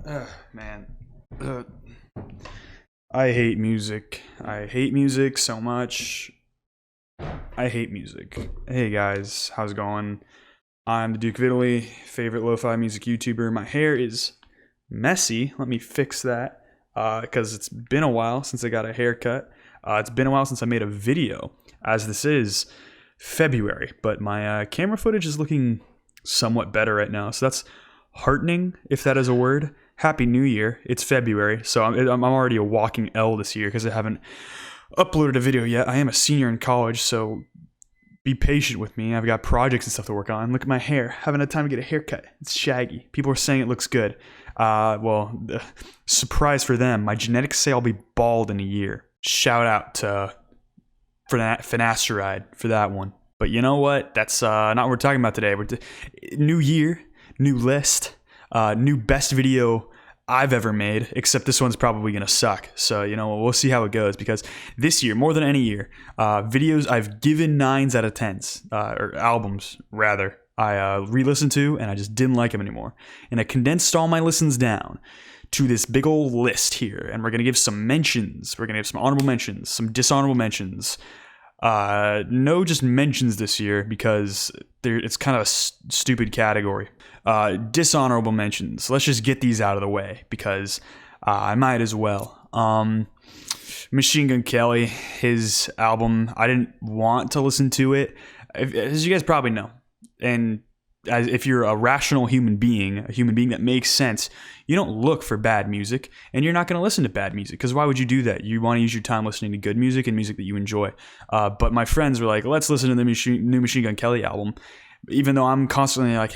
Man. Ugh. I hate music. I hate music so much. I hate music. Hey guys, how's it going? I'm the Duke of Italy, favorite lo-fi music YouTuber. My hair is messy. Let me fix that. Because it's been a while since I got a haircut. It's been a while since I made a video, as this is February. But my camera footage is looking somewhat better right now. So that's heartening, if that is a word. Happy New Year. It's February, so I'm already a walking L this year because I haven't uploaded a video yet. I am a senior in college, so be patient with me. I've got projects and stuff to work on. Look at my hair. Haven't had time to get a haircut. It's shaggy. People are saying it looks good. Surprise for them. My genetics say I'll be bald in a year. Shout out to finasteride for that one. But you know what? That's not what we're talking about today. New year, new list, new best video I've ever made, except this one's probably going to suck. So, we'll see how it goes, because this year, more than any year, videos I've given 9s out of 10s, or albums, rather, I re-listened to, and I just didn't like them anymore. And I condensed all my listens down to this big old list here, and we're going to give some mentions. We're going to give some honorable mentions, some dishonorable mentions. No just mentions this year, because it's kind of a stupid category. Dishonorable mentions. Let's just get these out of the way, because I might as well. Machine Gun Kelly, his album, I didn't want to listen to it, as you guys probably know. And if you're a rational human being, a human being that makes sense, you don't look for bad music, and you're not going to listen to bad music, because why would you do that? You want to use your time listening to good music and music that you enjoy. But my friends were like, let's listen to the new Machine Gun Kelly album, even though I'm constantly like,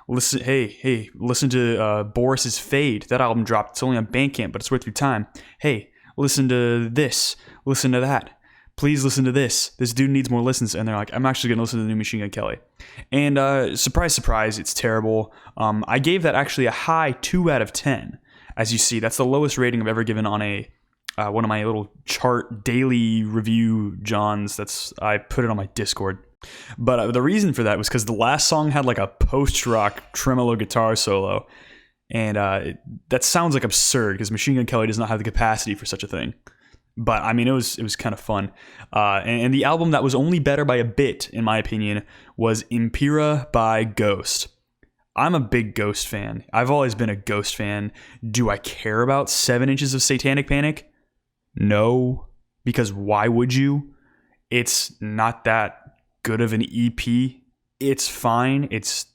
listen to Boris's Fade. That album dropped. It's only on Bandcamp, but it's worth your time. Hey, listen to this. Listen to that. Please listen to this. This dude needs more listens. And they're like, I'm actually going to listen to the new Machine Gun Kelly. And surprise, surprise, it's terrible. I gave that actually a high 2 out of 10. As you see, that's the lowest rating I've ever given on one of my little chart daily review Johns. I put it on my Discord. But the reason for that was because the last song had like a post-rock tremolo guitar solo. And that sounds like absurd, because Machine Gun Kelly does not have the capacity for such a thing. But I mean, it was kind of fun. And the album that was only better by a bit, in my opinion, was Impera by Ghost. I'm a big Ghost fan. I've always been a Ghost fan. Do I care about 7 Inches of Satanic Panic? No. Because why would you? It's not that good of an EP. It's fine. It's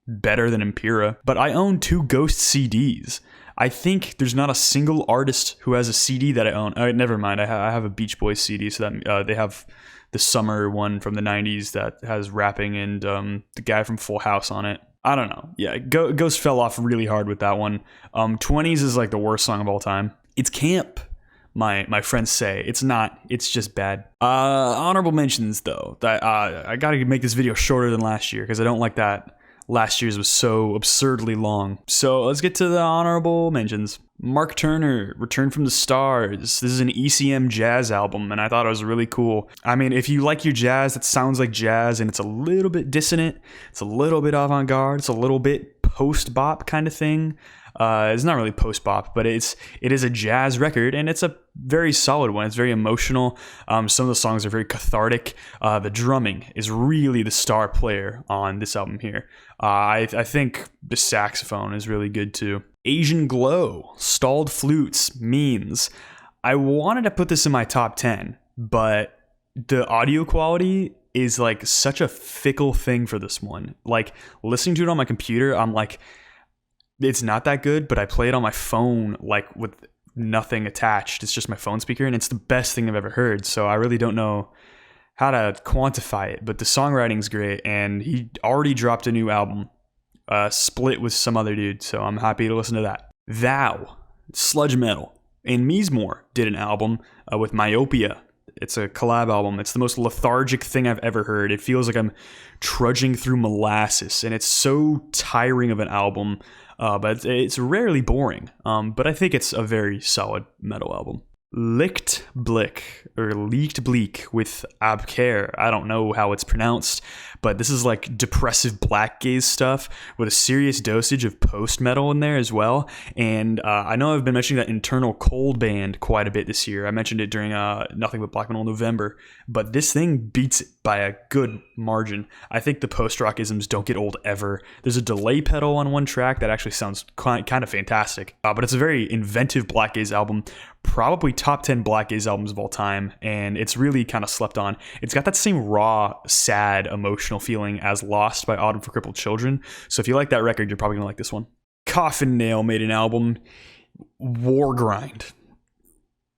better than Impera. But I own 2 Ghost CDs. I think there's not a single artist who has a CD that I own. Never mind. I have a Beach Boys CD, so that they have the summer one from the 90s that has rapping and the guy from Full House on it. I don't know. Yeah, Ghost fell off really hard with that one. 20s is like the worst song of all time. It's camp, my friends say. It's not. It's just bad. Honorable mentions, though. I got to make this video shorter than last year, because I don't like that last year's was so absurdly long. So let's get to the honorable mentions. Mark Turner, Return from the Stars. This is an ECM jazz album, and I thought it was really cool. I mean, if you like your jazz that sounds like jazz, and it's a little bit dissonant, it's a little bit avant-garde, it's a little bit post-bop kind of thing. It's not really post-bop, but it is a jazz record, and it's a very solid one. It's very emotional. Some of the songs are very cathartic. The drumming is really the star player on this album here. I think the saxophone is really good too. Asian Glow, Stalled Flutes, Means. I wanted to put this in my top 10, but the audio quality is like such a fickle thing for this one. Like, listening to it on my computer, I'm like, it's not that good, but I play it on my phone, like with nothing attached. It's just my phone speaker, and it's the best thing I've ever heard. So I really don't know how to quantify it, but the songwriting's great, and he already dropped a new album, split with some other dude, so I'm happy to listen to that. Thou, sludge metal. And Mizmor did an album with Myopia. It's a collab album. It's the most lethargic thing I've ever heard. It feels like I'm trudging through molasses, and it's so tiring of an album, but it's rarely boring. But I think it's a very solid metal album. Licht Blick or Leaked Bleak with Abker. I don't know how it's pronounced, but this is like depressive black gaze stuff with a serious dosage of post metal in there as well. And I know I've been mentioning that Internal Cold band quite a bit this year. I mentioned it during Nothing But Black Metal November, but this thing beats it by a good margin. I think the post rock isms don't get old ever. There's a delay pedal on one track that actually sounds kind of fantastic, but it's a very inventive black gaze album. Probably top 10 black gaze albums of all time, and it's really kind of slept on. It's got that same raw, sad, emotional feeling as Lost by Autumn for Crippled Children, so if you like that record, you're probably gonna like this one. Coffin Nail made an album, Wargrind.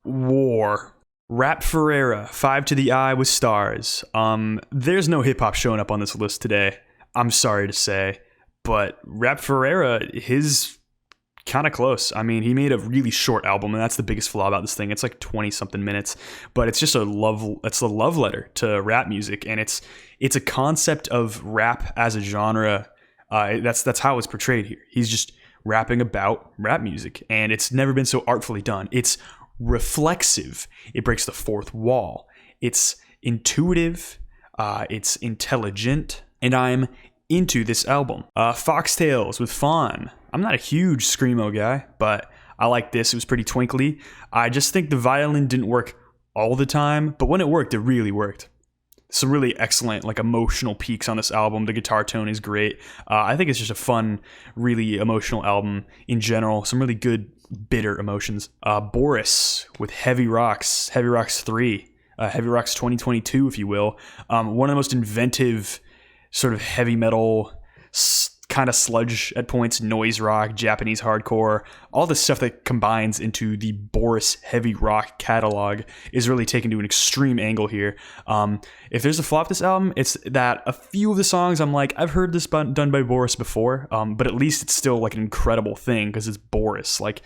War. Rap Ferreira, 5 to the Eye with Stars. There's no hip-hop showing up on this list today, I'm sorry to say, but Rap Ferreira, his... kind of close. I mean, he made a really short album, and that's the biggest flaw about this thing. It's like 20 something minutes, but it's just a love letter to rap music, and it's a concept of rap as a genre. That's how it's portrayed here. He's just rapping about rap music, and it's never been so artfully done. It's reflexive. It breaks the fourth wall. It's intuitive. It's intelligent, and I'm into this album. Foxtails with Fawn. I'm not a huge screamo guy, but I like this. It was pretty twinkly. I just think the violin didn't work all the time, but when it worked, it really worked. Some really excellent, like, emotional peaks on this album. The guitar tone is great. I think it's just a fun, really emotional album in general. Some really good, bitter emotions. Boris with Heavy Rocks 3, Heavy Rocks 2022, if you will. One of the most inventive sort of heavy metal, kind of sludge at points, noise rock, Japanese hardcore, all the stuff that combines into the Boris heavy rock catalog is really taken to an extreme angle here. If there's a flaw with this album, it's that a few of the songs I'm like, I've heard this done by Boris before, but at least it's still like an incredible thing because it's Boris. Like,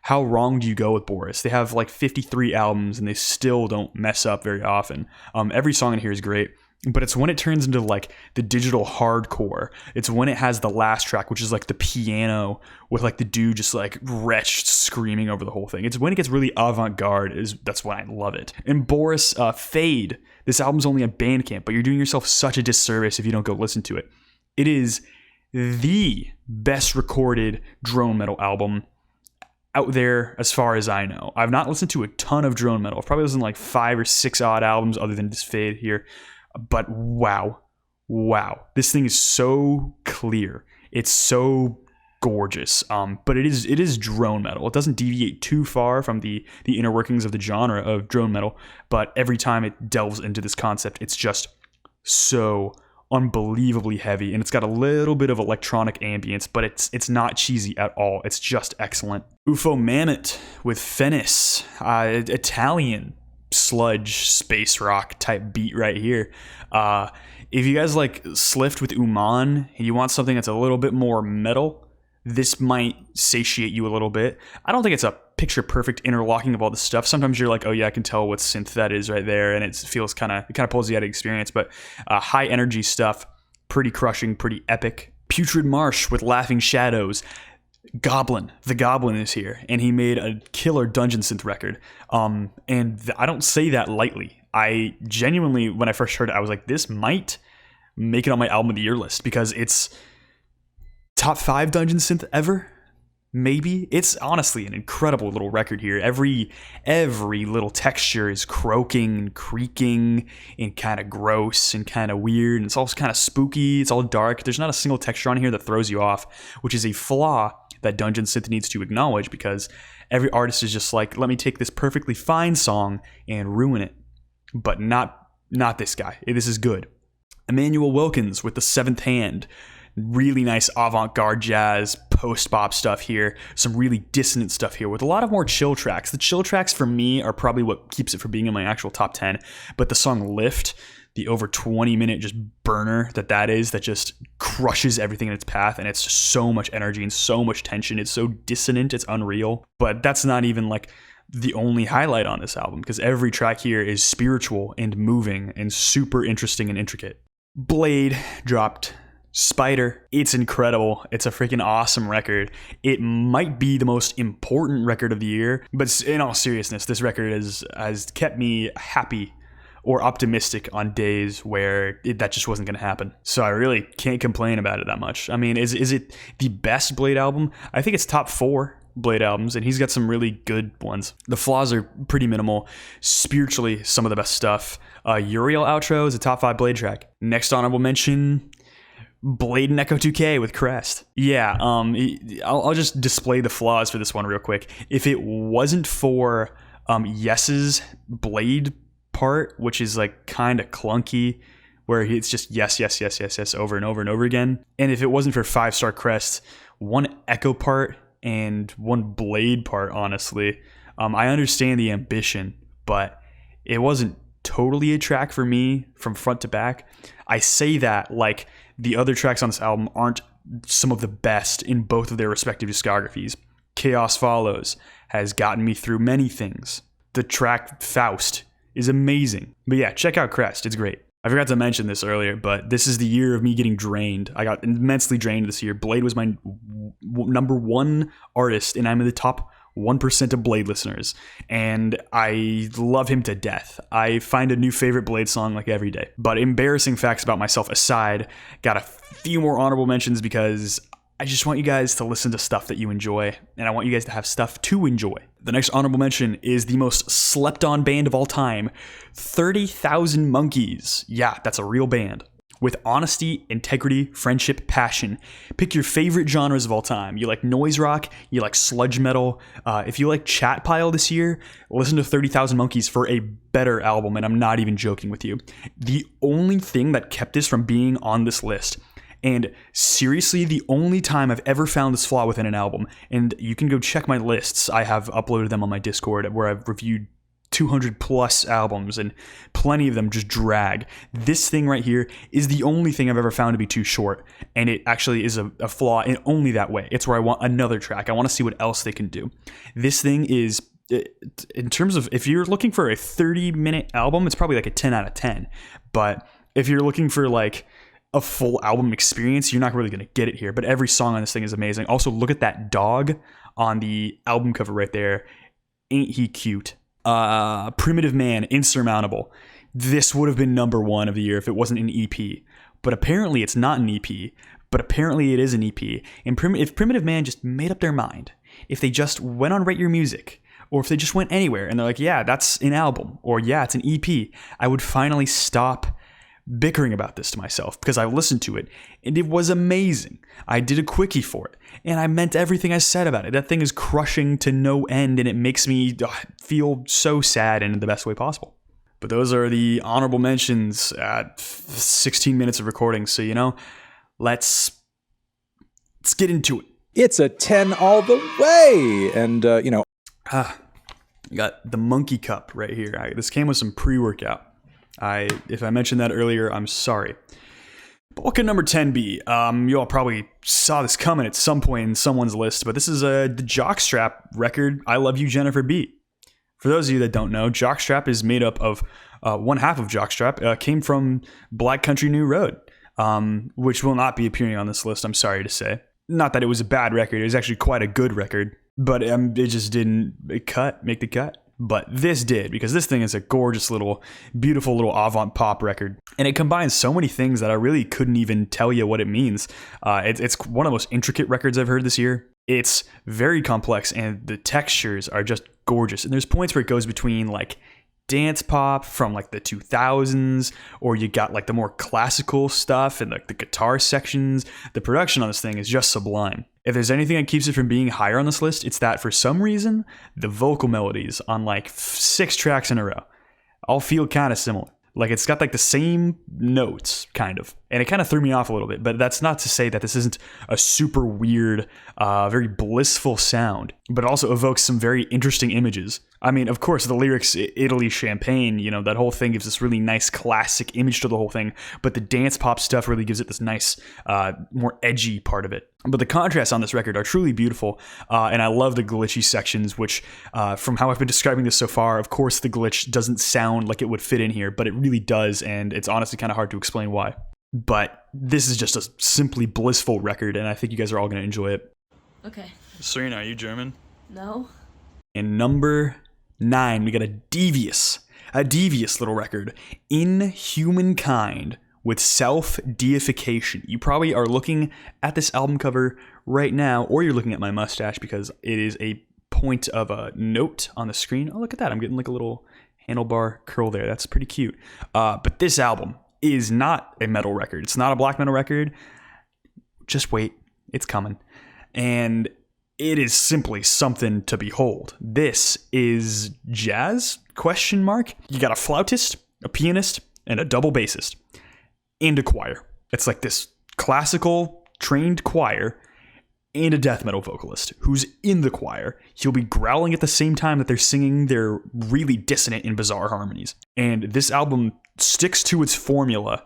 how wrong do you go with Boris? They have like 53 albums and they still don't mess up very often. Every song in here is great. But it's when it turns into like the digital hardcore. It's when it has the last track, which is like the piano with like the dude just like wretched screaming over the whole thing. It's when it gets really avant-garde. That's when I love it. And Boris, Fade. This album's only on Bandcamp, but you're doing yourself such a disservice if you don't go listen to it. It is the best recorded drone metal album out there as far as I know. I've not listened to a ton of drone metal. I've probably listened to like 5 or 6 odd albums other than this Fade here. But wow, this thing is so clear. It's so gorgeous. But it is drone metal. It doesn't deviate too far from the inner workings of the genre of drone metal. But every time it delves into this concept, it's just so unbelievably heavy, and it's got a little bit of electronic ambience, but it's not cheesy at all. It's just excellent. UFO Mammoth with Fennis, Italian sludge space rock type beat right here. If you guys like Slift with Uman and you want something that's a little bit more metal, this might satiate you a little bit. I don't think it's a picture perfect interlocking of all this stuff. Sometimes you're like, oh yeah, I can tell what synth that is right there, and it feels kind of pulls you out of experience. But high energy stuff, pretty crushing, pretty epic. Putrid Marsh with Laughing Shadows. The Goblin is here, and he made a killer dungeon synth record. And I don't say that lightly. I genuinely, when I first heard it, I was like, this might make it on my album of the year list, because it's top 5 dungeon synth ever. Maybe. It's honestly an incredible little record here. Every little texture is croaking and creaking and kind of gross and kind of weird, and it's all kind of spooky. It's all dark. There's not a single texture on here that throws you off, which is a flaw that dungeon synth needs to acknowledge, because every artist is just like, let me take this perfectly fine song and ruin it. But not this guy. This is good. Emmanuel Wilkins with The Seventh Hand. Really nice avant-garde jazz, post-bop stuff here. Some really dissonant stuff here with a lot of more chill tracks. The chill tracks for me are probably what keeps it from being in my actual top 10. But the song Lift, the over 20-minute just burner that is, that just crushes everything in its path, and it's just so much energy and so much tension. It's so dissonant, it's unreal. But that's not even like the only highlight on this album, because every track here is spiritual and moving and super interesting and intricate. Blade dropped Spider. It's incredible. It's a freaking awesome record. It might be the most important record of the year, but in all seriousness, this record has kept me happy or optimistic on days where that just wasn't going to happen. So I really can't complain about it that much. I mean, is it the best Blade album? I think it's top 4 Blade albums, and he's got some really good ones. The flaws are pretty minimal. Spiritually, some of the best stuff. Uriel outro is a top 5 Blade track. Next honorable mention, Blade and Echo 2K with Crest. Yeah, I'll just display the flaws for this one real quick. If it wasn't for Yes's Blade part, which is like kind of clunky, where it's just yes over and over and over again, and if it wasn't for 5-star Crest, one Echo part and one Blade part, honestly, I understand the ambition, but it wasn't totally a track for me from front to back. I say that like the other tracks on this album aren't some of the best in both of their respective discographies. Chaos Follows has gotten me through many things. The track Faust is amazing. But yeah, check out Crest. It's great. I forgot to mention this earlier, but this is the year of me getting drained. I got immensely drained this year. Blade was my number 1 artist, and I'm in the top 1% of Blade listeners, and I love him to death. I find a new favorite Blade song like every day. But embarrassing facts about myself aside, got a few more honorable mentions because I just want you guys to listen to stuff that you enjoy, and I want you guys to have stuff to enjoy. The next honorable mention is the most slept on band of all time, 30,000 Monkeys. Yeah, that's a real band. With honesty, integrity, friendship, passion. Pick your favorite genres of all time. You like noise rock, you like sludge metal. If you like Chat Pile this year, listen to 30,000 Monkeys for a better album, and I'm not even joking with you. The only thing that kept this from being on this list, and seriously, the only time I've ever found this flaw within an album, and you can go check my lists, I have uploaded them on my Discord where I've reviewed 200 plus albums, and plenty of them just drag. This thing right here is the only thing I've ever found to be too short, and it actually is a flaw in only that way. It's where I want another track. I want to see what else they can do. This thing is, in terms of, if you're looking for a 30-minute album, it's probably like a 10 out of 10. But if you're looking for like a full album experience, you're not really going to get it here. But every song on this thing is amazing. Also, look at that dog on the album cover right there. Ain't he cute? Primitive Man, Insurmountable. This would have been number 1 of the year if it wasn't an EP. But apparently it's not an EP. But apparently it is an EP. And if Primitive Man just made up their mind, if they just went on Rate Your Music, or if they just went anywhere and they're like, yeah, that's an album, or yeah, it's an EP, I would finally stop bickering about this to myself, because I listened to it and it was amazing. I did a quickie for it and I meant everything I said about it. That thing is crushing to no end, and it makes me feel so sad in the best way possible. But those are the honorable mentions at 16 minutes of recording. So, let's get into it. It's a 10 all the way. And, you got the Monkey Cup right here. This came with some pre-workout. If I mentioned that earlier, I'm sorry. But what could number 10 be? You all probably saw this coming at some point in someone's list, but this is the Jockstrap record, I Love You, Jennifer B. For those of you that don't know, Jockstrap is made up of one half of Jockstrap came from Black Country New Road, which will not be appearing on this list, I'm sorry to say. Not that it was a bad record, it was actually quite a good record, but it just didn't make the cut. But this did, because this thing is a gorgeous little, beautiful little avant pop record. And it combines so many things that I really couldn't even tell you what it means. It's one of the most intricate records I've heard this year. It's very complex, and the textures are just gorgeous. And there's points where it goes between like dance pop from like the 2000s, or you got like the more classical stuff and like the guitar sections. The production on this thing is just sublime. If there's anything that keeps it from being higher on this list, it's that for some reason, the vocal melodies on like 6 tracks in a row all feel kind of similar. Like it's got like the same notes, kind of. And it kind of threw me off a little bit, but that's not to say that this isn't a super weird, very blissful sound, but it also evokes some very interesting images. I mean, of course, the lyrics, Italy, Champagne, that whole thing gives this really nice classic image to the whole thing, but the dance pop stuff really gives it this nice, more edgy part of it. But the contrasts on this record are truly beautiful, and I love the glitchy sections, which, from how I've been describing this so far, of course the glitch doesn't sound like it would fit in here, but it really does, and it's honestly kind of hard to explain why. but this is just a simply blissful record, and I think you guys are all going to enjoy it. Okay. Serena, are you German? No. And number 9, we got a devious little record, In Humankind with Self-Deification. You probably are looking at this album cover right now, or you're looking at my mustache because it is a point of a note on the screen. Oh, look at that. I'm getting like a little handlebar curl there. That's pretty cute. But this album is not a metal record. It's not a black metal record. Just wait. It's coming. And it is simply something to behold. This is jazz? ? You got a flautist, a pianist, and a double bassist, and a choir. It's like this classical trained choir and a death metal vocalist who's in the choir. He'll be growling at the same time that they're singing their really dissonant and bizarre harmonies. And this album sticks to its formula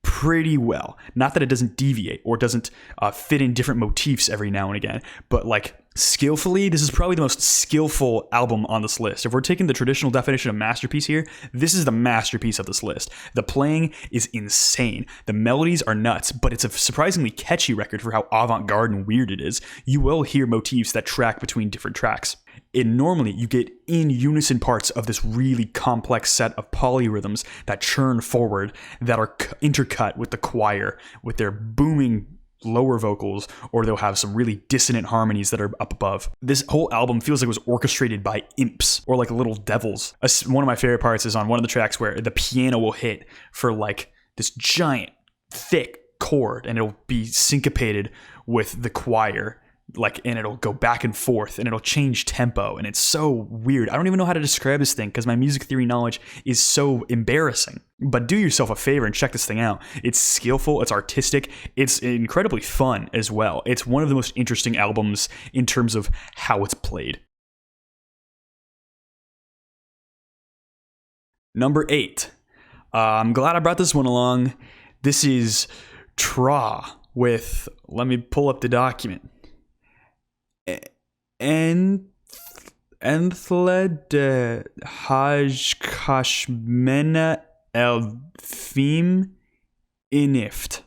pretty well. Not that it doesn't deviate or doesn't fit in different motifs every now and again, but like skillfully, this is probably the most skillful album on this list. If we're taking the traditional definition of masterpiece here, this is the masterpiece of this list. The playing is insane. The melodies are nuts, but it's a surprisingly catchy record for how avant-garde and weird it is. You will hear motifs that track between different tracks. And normally you get in unison parts of this really complex set of polyrhythms that churn forward that are intercut with the choir, with their booming lower vocals, or they'll have some really dissonant harmonies that are up above. This whole album feels like it was orchestrated by imps or like little devils. One of my favorite parts is on one of the tracks where the piano will hit for like this giant, thick chord, and it'll be syncopated with the choir. And it'll go back and forth and it'll change tempo, and it's so weird. I don't even know how to describe this thing because my music theory knowledge is so embarrassing. But do yourself a favor and check this thing out. It's skillful, it's artistic, it's incredibly fun as well. It's one of the most interesting albums in terms of how it's played. Number 8. I'm glad I brought this one along. This is Tra with, let me pull up the document. Enthled Hajkashmena Elfim Inift.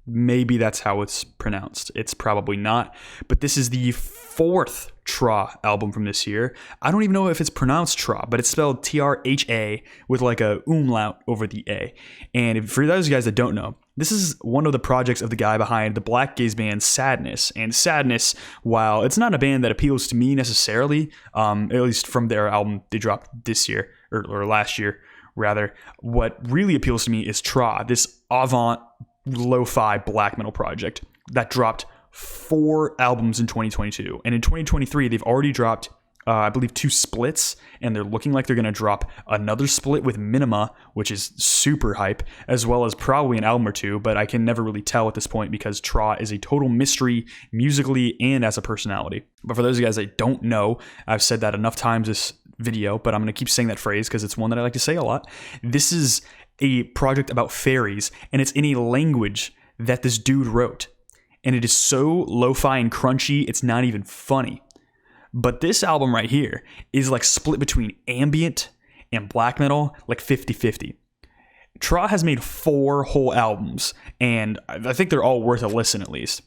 Maybe that's how it's pronounced. It's probably not. But this is the 4th Tra album from this year. I don't even know if it's pronounced Tra, but it's spelled Trha with like a umlaut over the A. And for those of you guys that don't know, this is one of the projects of the guy behind the black gaze band Sadness. And Sadness, while it's not a band that appeals to me necessarily, at least from their album they dropped this year, or last year rather, what really appeals to me is Tra, this avant lo-fi black metal project that dropped 4 albums in 2022. And in 2023, they've already dropped, I believe, 2 splits, and they're looking like they're going to drop another split with Minima, which is super hype, as well as probably an album or 2, but I can never really tell at this point because Tra is a total mystery musically and as a personality. But for those of you guys that don't know, I've said that enough times this video, but I'm going to keep saying that phrase because it's one that I like to say a lot. This is a project about fairies, and it's in a language that this dude wrote. And it is so lo-fi and crunchy, it's not even funny. But this album right here is like split between ambient and black metal, like 50-50. Tra has made 4 whole albums, and I think they're all worth a listen at least.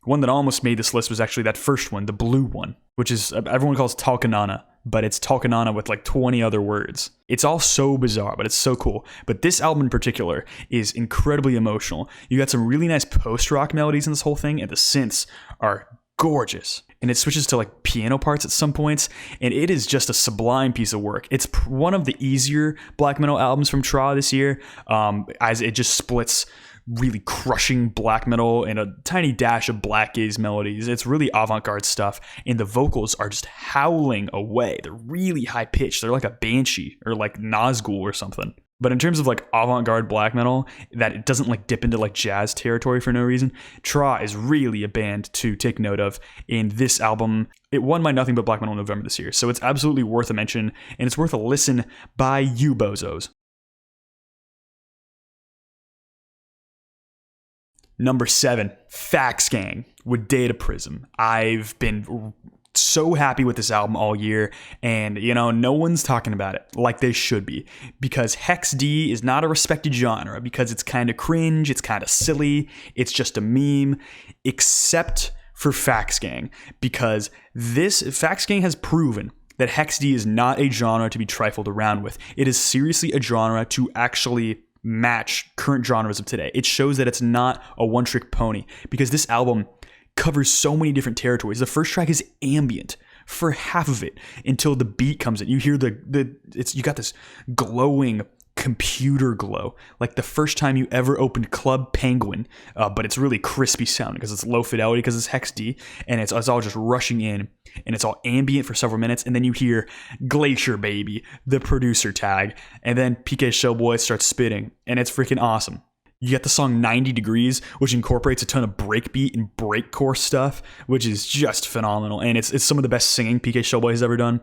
One that almost made this list was actually that first one, the blue one, which is, everyone calls Talkanana, but it's Talkanana with like 20 other words. It's all so bizarre, but it's so cool. But this album in particular is incredibly emotional. You got some really nice post-rock melodies in this whole thing, and the synths are gorgeous. And it switches to like piano parts at some points, and it is just a sublime piece of work. It's one of the easier black metal albums from Tra this year, as it just splits really crushing black metal and a tiny dash of black gaze melodies. It's really avant-garde stuff, and the vocals are just howling away. They're really high pitched. They're like a banshee or like Nazgul or something. But in terms of like avant-garde black metal that it doesn't like dip into like jazz territory for no reason, Tra is really a band to take note of. In this album, it won my Nothing But Black Metal in November this year, so it's absolutely worth a mention, and it's worth a listen by you bozos. Number 7, Fax Gang with Data Prism. I've been so happy with this album all year, and no one's talking about it like they should be, because Hex D is not a respected genre, because it's kind of cringe, it's kind of silly, it's just a meme, except for Fax Gang, because this Fax Gang has proven that Hex D is not a genre to be trifled around with. It is seriously a genre to actually match current genres of today. It shows that it's not a one-trick pony, because this album covers so many different territories. The first track is ambient for half of it until the beat comes in. You hear you got this glowing computer glow, like the first time you ever opened Club Penguin, but it's really crispy sound because it's low fidelity, because it's Hex D, and it's all just rushing in, and it's all ambient for several minutes, and then you hear Glacier Baby, the producer tag, and then PK Showboy starts spitting, and it's freaking awesome. You get the song 90 Degrees, which incorporates a ton of breakbeat and breakcore stuff, which is just phenomenal. And it's some of the best singing PK Showboy has ever done.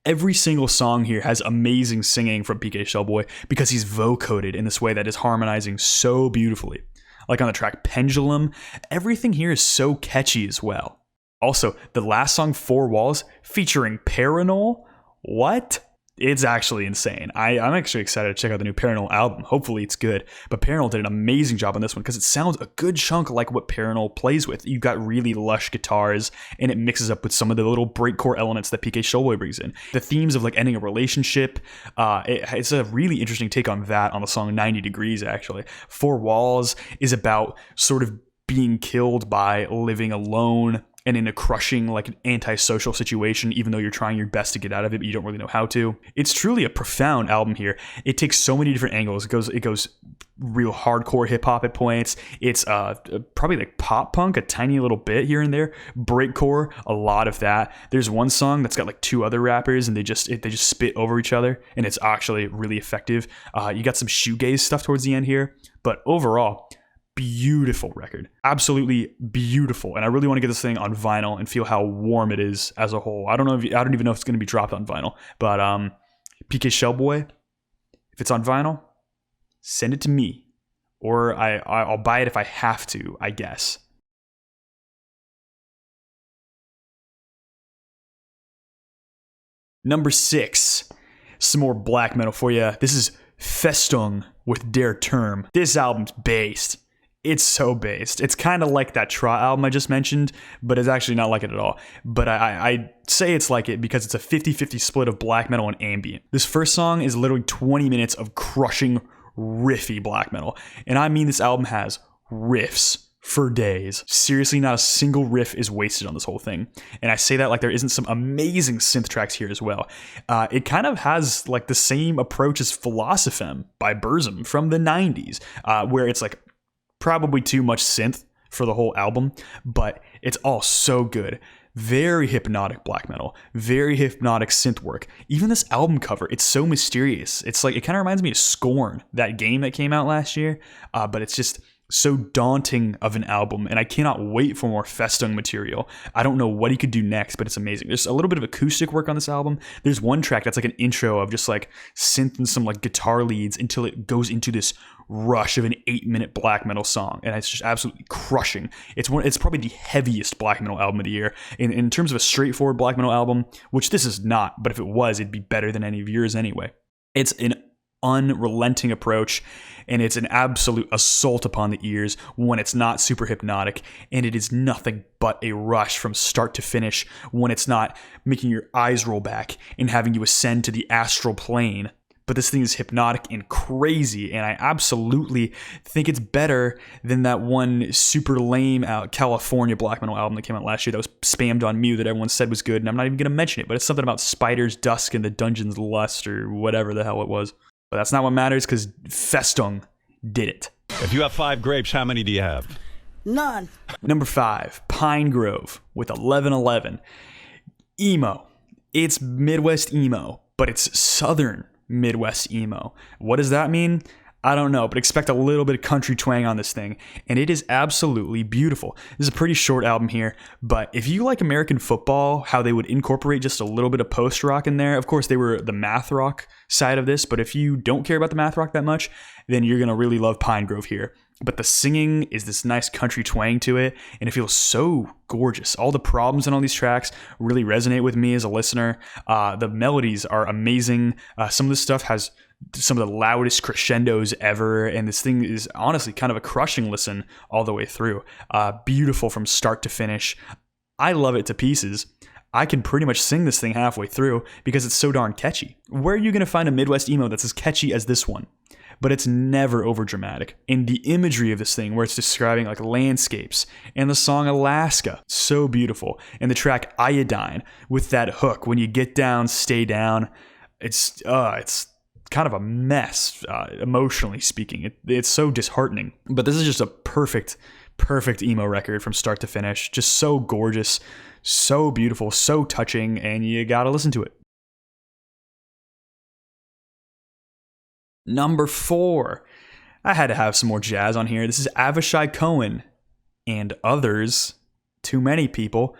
Every single song here has amazing singing from PK Showboy, because he's vocoded in this way that is harmonizing so beautifully. Like on the track Pendulum, everything here is so catchy as well. Also, the last song, Four Walls, featuring Paranol. What? It's actually insane. I'm actually excited to check out the new Paranol album. Hopefully it's good. But Paranol did an amazing job on this one, because it sounds a good chunk like what Paranol plays with. You've got really lush guitars, and it mixes up with some of the little breakcore elements that PK Showboy brings in. The themes of like ending a relationship, it's a really interesting take on that on the song 90 Degrees, actually. Four Walls is about sort of being killed by living alone and in a crushing, like an antisocial situation, even though you're trying your best to get out of it, but you don't really know how to. It's truly a profound album here. It takes so many different angles. It goes real hardcore hip hop at points. It's probably like pop punk a tiny little bit here and there. Breakcore, a lot of that. There's one song that's got like two other rappers, and they just spit over each other, and it's actually really effective. You got some shoegaze stuff towards the end here, but overall, beautiful record. Absolutely beautiful. And I really want to get this thing on vinyl and feel how warm it is as a whole. I don't even know if it's going to be dropped on vinyl, but PK Showboy, if it's on vinyl, send it to me, or I'll buy it if I have to, I guess. Number 6, some more black metal for you. This is Festung with Der Term. This album's based. It's so based. It's kind of like that Trot album I just mentioned, but it's actually not like it at all. But I say it's like it because it's a 50-50 split of black metal and ambient. This first song is literally 20 minutes of crushing, riffy black metal. And I mean, this album has riffs for days. Seriously, not a single riff is wasted on this whole thing. And I say that like there isn't some amazing synth tracks here as well. It kind of has like the same approach as Philosophem by Burzum from the 90s, where it's like probably too much synth for the whole album, but it's all so good. Very hypnotic black metal, very hypnotic synth work. Even this album cover, it's so mysterious. It's like, it kind of reminds me of Scorn, that game that came out last year, but it's just so daunting of an album, and I cannot wait for more Festung material. I don't know what he could do next, but it's amazing. There's a little bit of acoustic work on this album. There's one track that's like an intro of just like synth and some like guitar leads until it goes into this rush of an 8-minute black metal song, and it's just absolutely crushing. It's probably the heaviest black metal album of the year in terms of a straightforward black metal album, which this is not, but if it was, it'd be better than any of yours anyway. It's an unrelenting approach, and it's an absolute assault upon the ears when it's not super hypnotic, and it is nothing but a rush from start to finish when it's not making your eyes roll back and having you ascend to the astral plane. But this thing is hypnotic and crazy, and I absolutely think it's better than that one super lame California black metal album that came out last year that was spammed on Mew that everyone said was good, and I'm not even going to mention it, but it's something about Spiders, Dusk, and the Dungeon's Lust, or whatever the hell it was. But that's not what matters, because Festung did it. If you have 5 grapes, how many do you have? None. Number 5, Pine Grove with 1111. Emo. It's Midwest emo, but it's Southern Midwest emo. What does that mean? I don't know, but expect a little bit of country twang on this thing, and it is absolutely beautiful. This is a pretty short album here, but if you like American football, how they would incorporate just a little bit of post-rock in there, of course they were the math rock side of this, but if you don't care about the math rock that much, then you're going to really love Pine Grove here. but the singing is this nice country twang to it, and it feels so gorgeous. All the problems in all these tracks really resonate with me as a listener. The melodies are amazing. Some of this stuff has some of the loudest crescendos ever, and this thing is honestly kind of a crushing listen all the way through. Beautiful from start to finish. I love it to pieces. I can pretty much sing this thing halfway through because it's so darn catchy. Where are you going to find a Midwest emo that's as catchy as this one? But it's never overdramatic. And the imagery of this thing, where it's describing like landscapes, and the song Alaska, so beautiful. And the track Iodine with that hook, when you get down, stay down. It's kind of a mess, emotionally speaking. It's so disheartening. But this is just a perfect emo record from start to finish. Just so gorgeous, so beautiful, so touching, and you gotta listen to it. Number 4. I had to have some more jazz on here. This is Avishai Cohen and Others, Too Many People,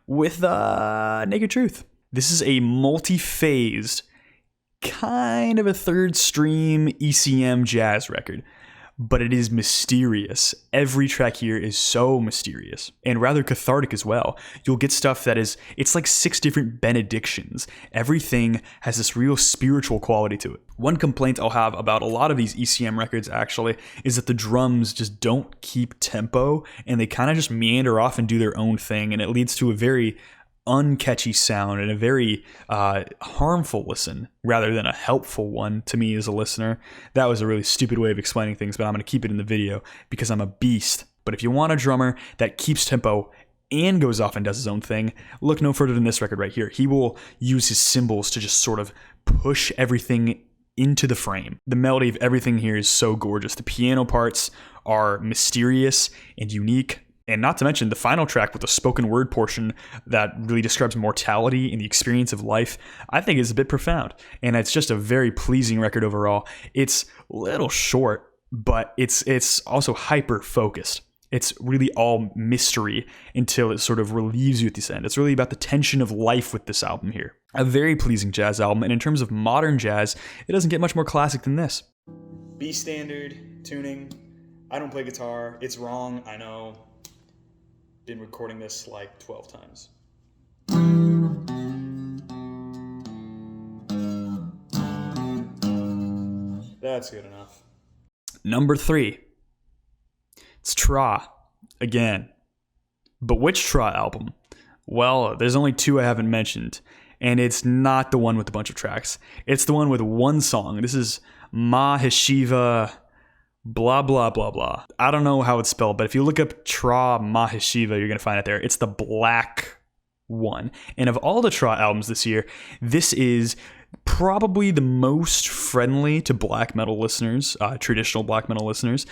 with Naked Truth. This is a multi-phased, kind of a third stream ECM jazz record, but it is mysterious. Every track here is so mysterious and rather cathartic as well. You'll get stuff that it's like 6 different benedictions. Everything has this real spiritual quality to it. One complaint I'll have about a lot of these ECM records actually is that the drums just don't keep tempo, and they kind of just meander off and do their own thing, and it leads to a very uncatchy sound and a very harmful listen rather than a helpful one to me as a listener. That was a really stupid way of explaining things, but I'm going to keep it in the video because I'm a beast. But if you want a drummer that keeps tempo and goes off and does his own thing, look no further than this record right here. He will use his cymbals to just sort of push everything into the frame. The melody of everything here is so gorgeous. The piano parts are mysterious and unique. And not to mention the final track with the spoken word portion that really describes mortality and the experience of life, I think is a bit profound. And it's just a very pleasing record overall. It's a little short, but it's also hyper focused. It's really all mystery until it sort of relieves you at the end. It's really about the tension of life with this album here. A very pleasing jazz album. And in terms of modern jazz, it doesn't get much more classic than this. B standard tuning. I don't play guitar. It's wrong. I know. Been recording this like 12 times. That's good enough. Number 3. It's Tra again. But which Tra album? Well, there's only 2 I haven't mentioned, and it's not the one with a bunch of tracks. It's the one with one song. This is Maheshiva blah, blah, blah, blah. I don't know how it's spelled, but if you look up Tra Maheshiva, you're going to find it there. It's the black one. And of all the Tra albums this year, this is probably the most friendly to black metal listeners, traditional black metal listeners,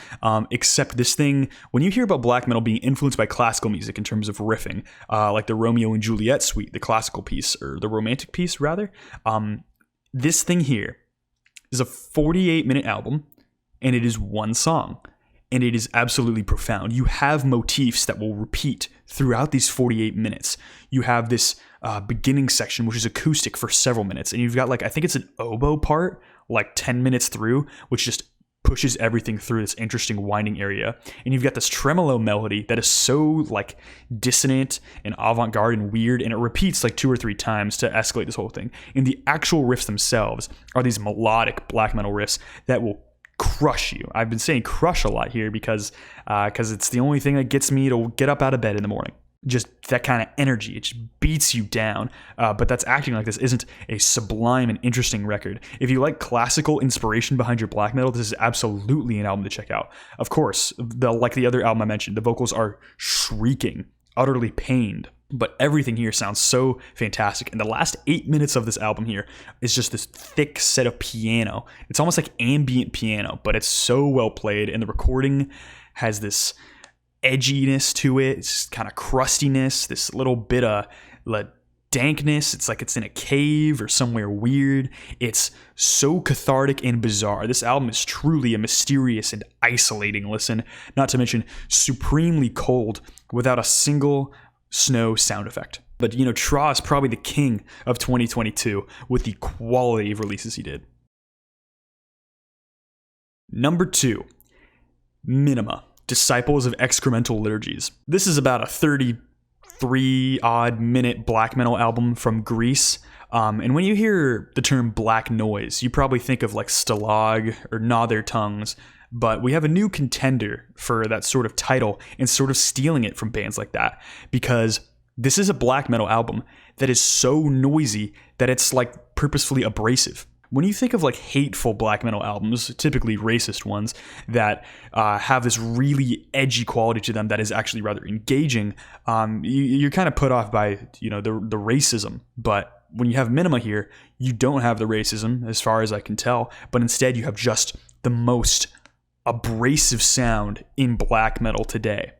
except this thing, when you hear about black metal being influenced by classical music in terms of riffing, like the Romeo and Juliet suite, the classical piece, or the romantic piece rather, this thing here is a 48-minute album, and it is one song, and it is absolutely profound. You have motifs that will repeat throughout these 48 minutes. You have this beginning section, which is acoustic for several minutes, and you've got I think it's an oboe part, 10 minutes through, which just pushes everything through this interesting winding area. And you've got this tremolo melody that is so dissonant and avant-garde and weird, and it repeats 2 or 3 times to escalate this whole thing. And the actual riffs themselves are these melodic black metal riffs that will crush you. I've been saying crush a lot here because it's the only thing that gets me to get up out of bed in the morning. Just that kind of energy. It just beats you down. But that's acting like this isn't a sublime and interesting record. If you like classical inspiration behind your black metal, this is absolutely an album to check out. Of course, like the other album I mentioned, the vocals are shrieking, utterly pained. But everything here sounds so fantastic. And the last 8 minutes of this album here is just this thick set of piano. It's almost like ambient piano, but it's so well played. And the recording has this edginess to it. It's kind of crustiness, this little bit of dankness. It's like it's in a cave or somewhere weird. It's so cathartic and bizarre. This album is truly a mysterious and isolating listen, not to mention supremely cold without a single snow sound effect. But Tra is probably the king of 2022 with the quality of releases he did. Number 2. Minima, Disciples of Excremental Liturgies. This is about a 33 odd minute black metal album from Greece. And when you hear the term black noise, you probably think of like Stalag or Gnaw Their Tongues, but we have a new contender for that sort of title and sort of stealing it from bands like that, because this is a black metal album that is so noisy that it's like purposefully abrasive. When you think of like hateful black metal albums, typically racist ones, that have this really edgy quality to them that is actually rather engaging, you're kind of put off by, you know, the racism. But when you have Minima here, you don't have the racism, as far as I can tell, but instead you have just the most abrasive sound in black metal today.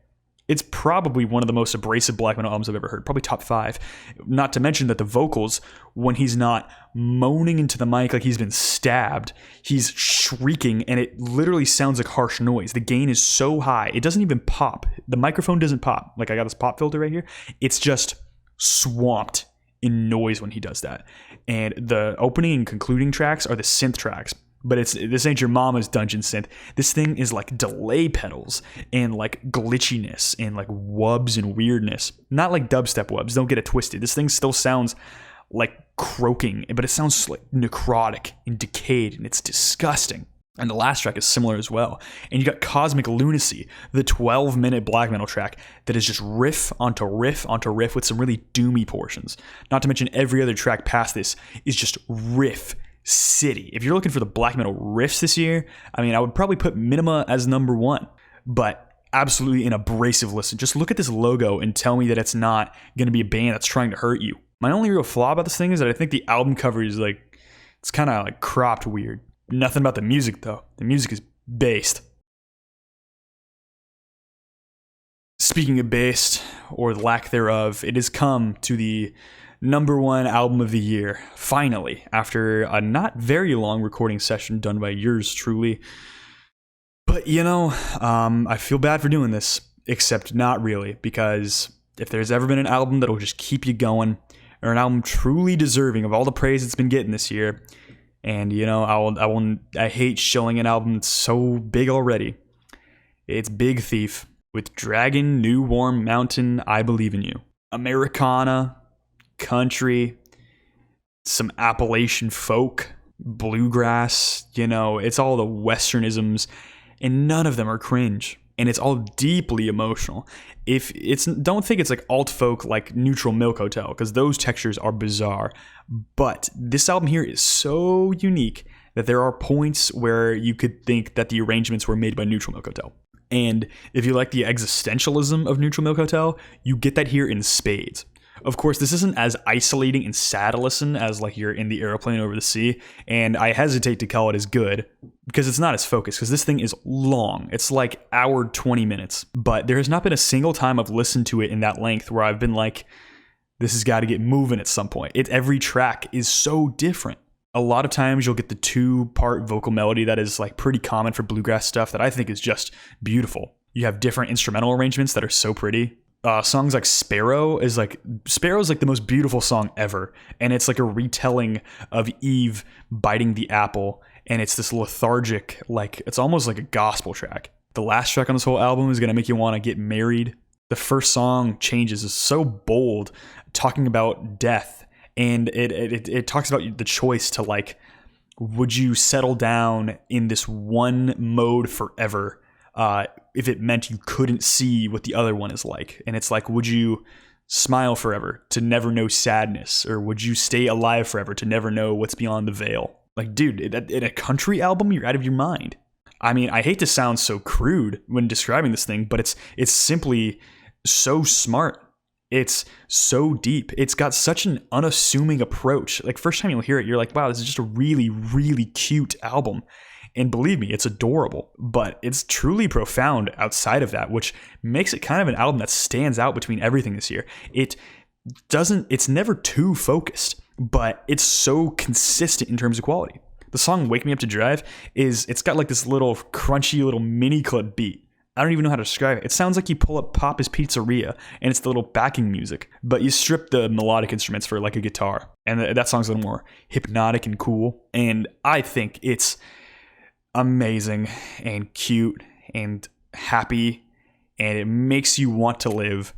It's probably one of the most abrasive black metal albums I've ever heard, probably top 5. Not to mention that the vocals, when he's not moaning into the mic like he's been stabbed, he's shrieking, and it literally sounds like harsh noise. The gain is so high, it doesn't even pop. The microphone doesn't pop. Like, I got this pop filter right here. It's just swamped in noise when he does that. And the opening and concluding tracks are the synth tracks. But this ain't your mama's dungeon synth. This thing is like delay pedals and like glitchiness and like wubs and weirdness. Not like dubstep wubs. Don't get it twisted. This thing still sounds like croaking, but it sounds like necrotic and decayed, and it's disgusting. And the last track is similar as well. And you got Cosmic Lunacy, the 12-minute black metal track that is just riff onto riff onto riff with some really doomy portions. Not to mention every other track past this is just riff city. If you're looking for the black metal riffs this year, I mean, I would probably put Minima as number 1, but absolutely an abrasive listen. Just look at this logo and tell me that it's not going to be a band that's trying to hurt you. My only real flaw about this thing is that I think the album cover is like, it's kind of like cropped weird. Nothing about the music though. The music is based. Speaking of based, or lack thereof, it has come to the number 1 album of the year, finally, after a not very long recording session done by yours truly. But, you know, I feel bad for doing this, except not really, because if there's ever been an album that'll just keep you going, or an album truly deserving of all the praise it's been getting this year, and, you know, I hate shilling an album that's so big already, it's Big Thief with Dragon, New Warm Mountain, I Believe in You. Americana, country, some Appalachian folk, bluegrass, you know, it's all the westernisms, and none of them are cringe, and it's all deeply emotional. Don't think it's like alt folk like Neutral Milk Hotel, because those textures are bizarre, but this album here is so unique that there are points where you could think that the arrangements were made by Neutral Milk Hotel. And if you like the existentialism of Neutral Milk Hotel, you get that here in spades. Of course, this isn't as isolating and sad a listen as like you're in the airplane over the sea, and I hesitate to call it as good because it's not as focused, because this thing is long. It's like hour 20 minutes, but there has not been a single time I've listened to it in that length where I've been like, this has got to get moving at some point. Every track is so different. A lot of times you'll get the 2-part vocal melody that is like pretty common for bluegrass stuff that I think is just beautiful. You have different instrumental arrangements that are so pretty. Songs like Sparrow's like the most beautiful song ever, and it's like a retelling of Eve biting the apple, and it's this lethargic, like it's almost like a gospel track. The last track on this whole album is gonna make you want to get married. The first song, Changes, is so bold, talking about death, and it talks about the choice to like, would you settle down in this one mode forever? If it meant you couldn't see what the other one is like. And it's like, would you smile forever to never know sadness? Or would you stay alive forever to never know what's beyond the veil? Like, dude, in a country album, you're out of your mind. I mean, I hate to sound so crude when describing this thing, but it's simply so smart. It's so deep. It's got such an unassuming approach. Like, first time you'll hear it, you're like, wow, this is just a really, really cute album. And believe me, it's adorable, but it's truly profound outside of that, which makes it kind of an album that stands out between everything this year. It's never too focused, but it's so consistent in terms of quality. The song Wake Me Up to Drive it's got like this little crunchy little mini clip beat. I don't even know how to describe it. It sounds like you pull up Papa's Pizzeria and it's the little backing music, but you strip the melodic instruments for like a guitar. And that song's a little more hypnotic and cool. And I think it's amazing and cute and happy, and it makes you want to live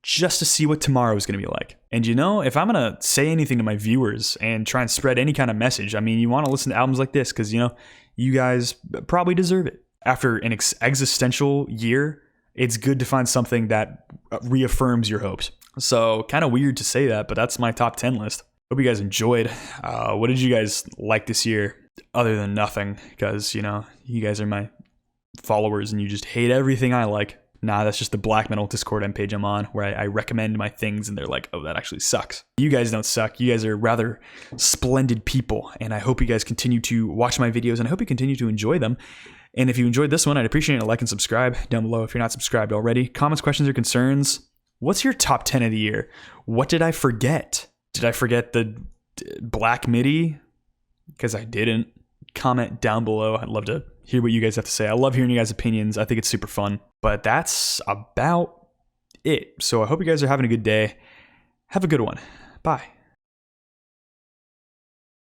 just to see what tomorrow is going to be like. And you know, if I'm going to say anything to my viewers and try and spread any kind of message, I mean, you want to listen to albums like this because, you know, you guys probably deserve it. After an existential year, it's good to find something that reaffirms your hopes. So kind of weird to say that, but that's my top 10 list. Hope you guys enjoyed. What did you guys like this year other than nothing? Because, you know, you guys are my followers and you just hate everything I like. Nah, that's just the Black Metal Discord M page I'm on, where I recommend my things and they're like, oh, that actually sucks. You guys don't suck. You guys are rather splendid people. And I hope you guys continue to watch my videos and I hope you continue to enjoy them. And if you enjoyed this one, I'd appreciate a like and subscribe down below if you're not subscribed already. Comments, questions, or concerns. What's your top 10 of the year? What did I forget? Did I forget the Black MIDI? Because I didn't. Comment down below. I'd love to hear what you guys have to say. I love hearing you guys' opinions. I think it's super fun. But that's about it. So I hope you guys are having a good day. Have a good one. Bye.